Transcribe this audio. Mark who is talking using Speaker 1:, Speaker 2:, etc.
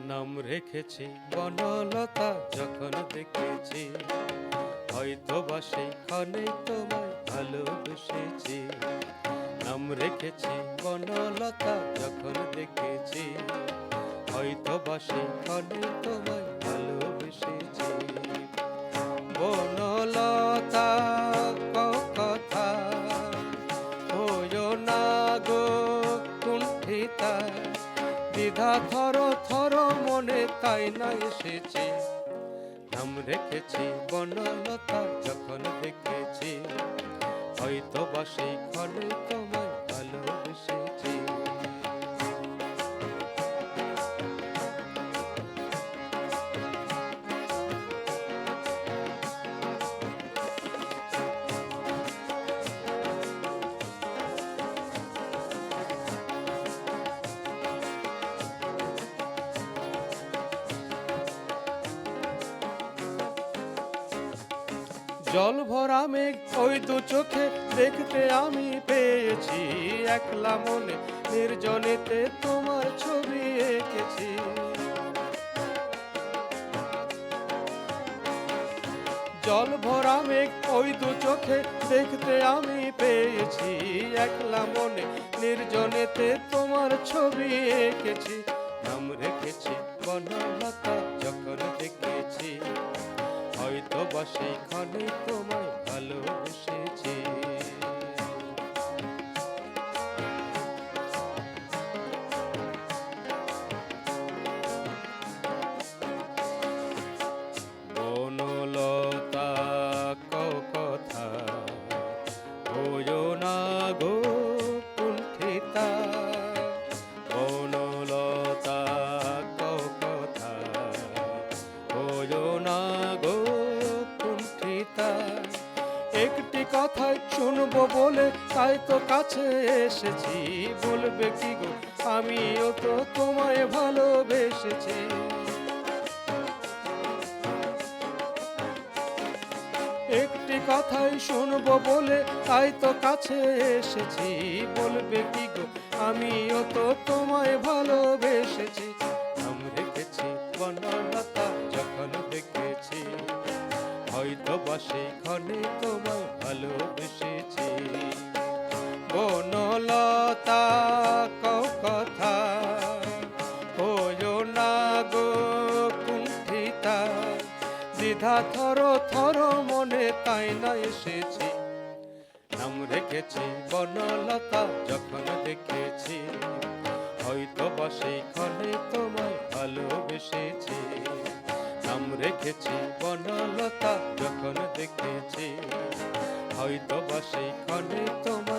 Speaker 1: নাম রেখেছি বনলতা যখন দেখেছি, হয়তো বা সেইখানে তোমায় ভালোবেসেছি। নাম রেখেছি বনলতা যখন দেখেছি, হয়তো বা সেইখানে তোমায় ভালোবেসেছি। বনলতা কথা হইও না গো কুণ্ঠিতা, দ্বিধা থর থর মনে তাই না এসেছে। নাম রেখেছি বনলতা যখন দেখেছি, হয়তো বা সেইখানে তোমায় ভালোবেসেছি। জল ভরা মেঘ ওই দু চোখে দেখতে আমি পেয়েছি, একলা মনে নির্জনেতে তোমার ছবি এঁকেছি। জল ভরা মেঘ ওই দু চোখে দেখতে আমি পেয়েছি, একলা মনে নির্জনেতে তোমার ছবি এঁকেছি। নাম রেখেছি বনলতা যখন দেখেছি, হয়তো বা সেইখানে তোমায় ভালোবেসেছি। বনলতা কথা হইও না গো কুণ্ঠিতা, বনলতা কথা হইও না গো কুণ্ঠিতা। একটি কথাই শুনবো বলে তাই তো কাছে এসেছি, বলবে কি গো আমিও তো তোমায় ভালোবেসেছি। একটি কথাই শুনবো বলে তাই তো কাছে এসেছি, বলবে কি গো আমিও তো তোমায় ভালোবেসেছি। নাম রেখেছি বনলতা যখন দেখেছি, হয়তো বা সেইখানে তোমায় ভালোবেসেছি। বনলতা কথা হইও না গো কুণ্ঠিতা, দ্বিধা থর থর মনে তাই না এসেছি। নাম রেখেছি বনলতা যখন দেখেছি, হয়তো বা সেইখানে তোমায় ভালোবেসেছি। নাম রেখেছি বনলতা যখন দেখেছি, হয়তো বা সেইখানে তোমায়